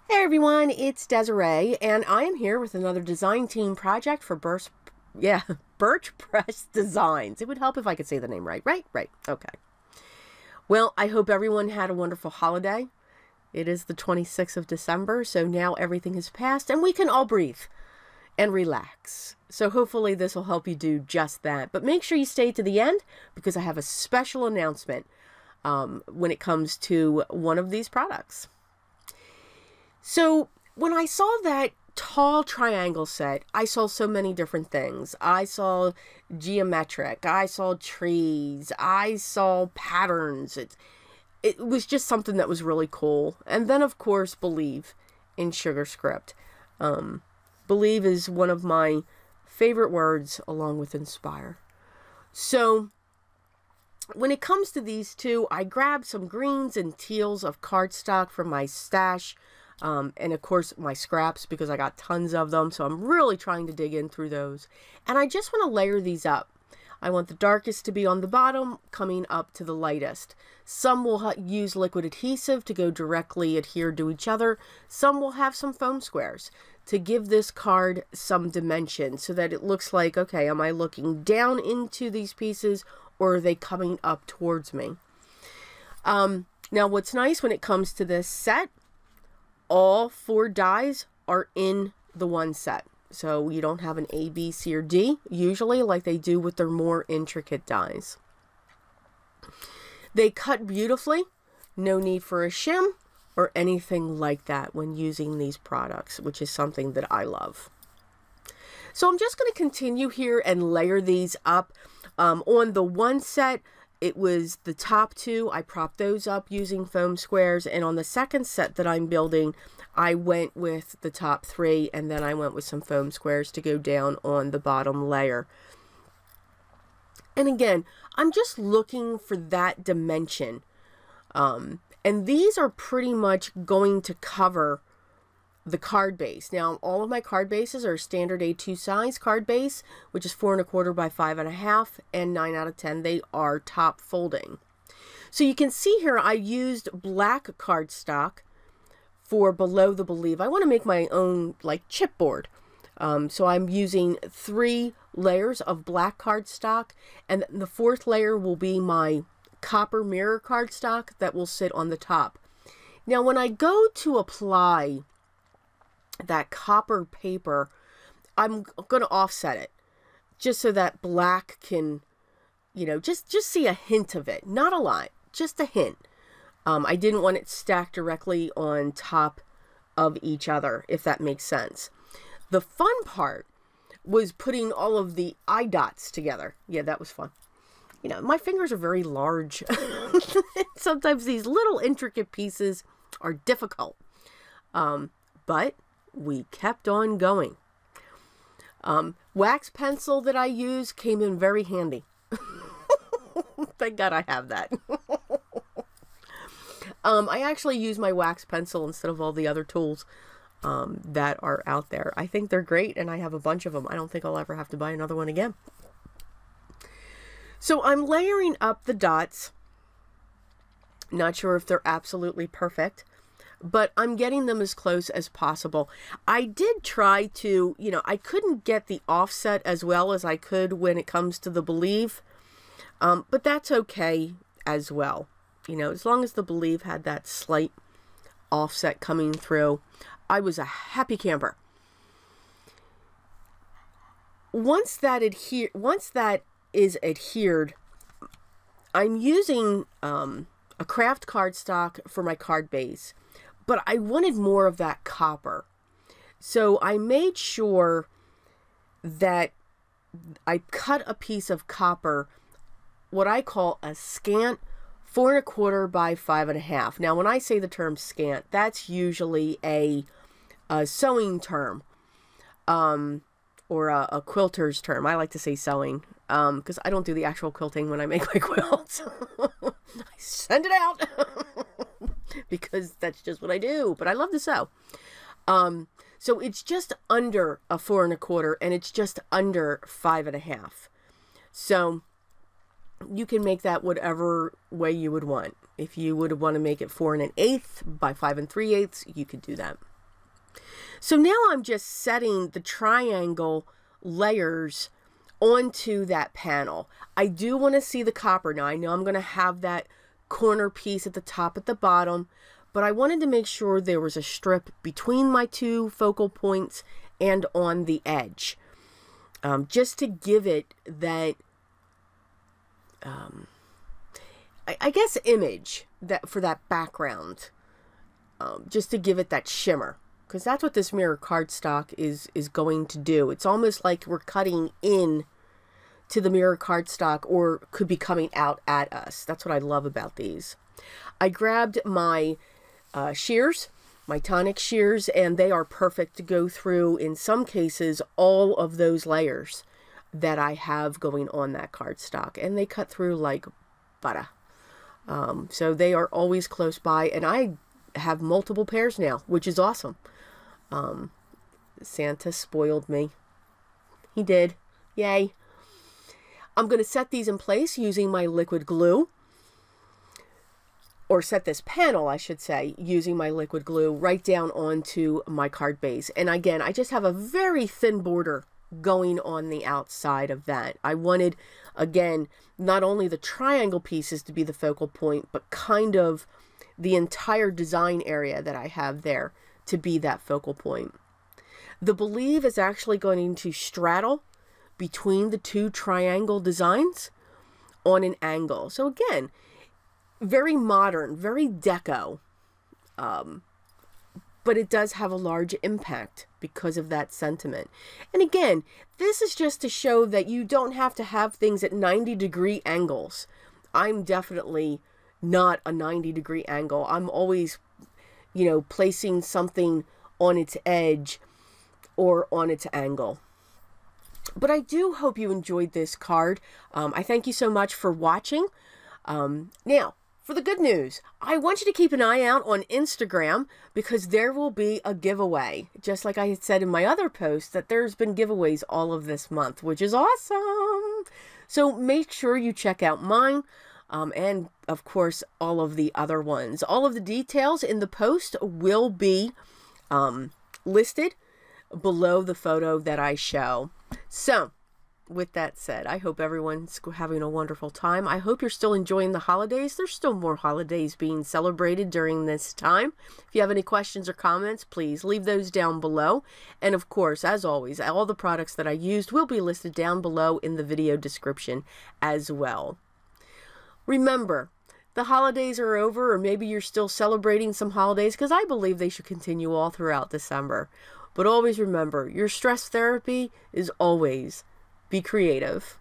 Hey everyone, it's Desiree, and I am here with another design team project for Birch Press Designs. It would help if I could say the name right, right? Okay. Well, I hope everyone had a wonderful holiday. It is the 26th of December, so now everything has passed and we can all breathe and relax. So hopefully this will help you do just that. But make sure you stay to the end because I have a special announcement when it comes to one of these products. So when I saw that tall triangle set, I saw so many different things. I saw geometric, I saw trees, I saw patterns. It was just something that was really cool. And then, of course, Believe in Sugar Script. Believe is one of my favorite words along with inspire. So when it comes to these two, I grabbed some greens and teals of cardstock from my stash. And of course my scraps because I got tons of them, so I'm really trying to dig in through those. And I just want to layer these up. I want the darkest to be on the bottom, coming up to the lightest. Some will use liquid adhesive to go directly adhere to each other. Some will have some foam squares to give this card some dimension so that it looks like, okay, am I looking down into these pieces or are they coming up towards me? Now what's nice when it comes to this set, all 4 dies are in the one set. So you don't have an A, B, C, or D, usually like they do with their more intricate dies. They cut beautifully. No need for a shim or anything like that when using these products, which is something that I love. So I'm just going to continue here and layer these up. On the one set, it was the top 2. I propped those up using foam squares. And on the second set that I'm building, I went with the top 3. And then I went with some foam squares to go down on the bottom layer. And again, I'm just looking for that dimension. And these are pretty much going to cover the card base. Now, all of my card bases are standard A2 size card base, which is 4 1/4 by 5 1/2, and 9 out of 10, they are top folding. So you can see here, I used black cardstock for below the Believe. I want to make my own like chipboard. So I'm using 3 layers of black cardstock, and the 4th layer will be my copper mirror cardstock that will sit on the top. Now, when I go to apply that copper paper, I'm going to offset it just so that black can, you know, just see a hint of it. Not a lot, just a hint. I didn't want it stacked directly on top of each other, if that makes sense. The fun part was putting all of the eye dots together. Yeah, that was fun. You know, my fingers are very large. Sometimes these little intricate pieces are difficult. But we kept on going. Wax pencil that I use came in very handy. Thank God I have that. I actually use my wax pencil instead of all the other tools that are out there. I think they're great, and I have a bunch of them. I don't think I'll ever have to buy another one again. So I'm layering up the dots. Not sure if they're absolutely perfect, but I'm getting them as close as possible. I did try to, you know, I couldn't get the offset as well as I could when it comes to the Believe, but that's okay as well. You know, as long as the Believe had that slight offset coming through, I was a happy camper. Once that is adhered, I'm using a craft cardstock for my card base, but I wanted more of that copper. So I made sure that I cut a piece of copper, what I call a scant 4 1/4 by 5 1/2. Now, when I say the term scant, that's usually a sewing term, or a quilter's term. I like to say sewing, because I don't do the actual quilting when I make my quilts. I send it out because that's just what I do, but I love to sew. So it's just under a 4 1/4, and it's just under 5 1/2. So you can make that whatever way you would want. If you would want to make it 4 1/8 by 5 3/8, you could do that. So now I'm just setting the triangle layers onto that panel. I do want to see the copper. Now I know I'm going to have that corner piece at the top, at the bottom, but I wanted to make sure there was a strip between my two focal points and on the edge, just to give it that, I guess, image that for that background, just to give it that shimmer, because that's what this mirror cardstock is going to do. It's almost like we're cutting in to the mirror cardstock, or could be coming out at us. That's what I love about these. I grabbed my shears, my tonic shears, and they are perfect to go through, in some cases, all of those layers that I have going on that cardstock, and they cut through like butter. So they are always close by, and I have multiple pairs now, which is awesome. Santa spoiled me. He did. Yay. I'm going to set these in place using my liquid glue, or set this panel, I should say, using my liquid glue right down onto my card base. And again, I just have a very thin border going on the outside of that. I wanted, again, not only the triangle pieces to be the focal point, but kind of the entire design area that I have there to be that focal point. The believe is actually going to straddle between the two triangle designs on an angle. So again, very modern, very deco, but it does have a large impact because of that sentiment. And again, this is just to show that you don't have to have things at 90-degree angles. I'm definitely not a 90-degree angle. I'm always, you know, placing something on its edge or on its angle. But I do hope you enjoyed this card. I thank you so much for watching. Now, for the good news, I want you to keep an eye out on Instagram, because there will be a giveaway. Just like I had said in my other post, that there's been giveaways all of this month, which is awesome. So make sure you check out mine, and of course all of the other ones. All of the details in the post will be listed below the photo that I show. So with that said, I hope everyone's having a wonderful time. I hope you're still enjoying the holidays. There's still more holidays being celebrated during this time. If you have any questions or comments, please leave those down below. And of course, as always, all the products that I used will be listed down below in the video description as well. Remember, the holidays are over, or maybe you're still celebrating some holidays, because I believe they should continue all throughout December. But always remember, your stress therapy is always be creative.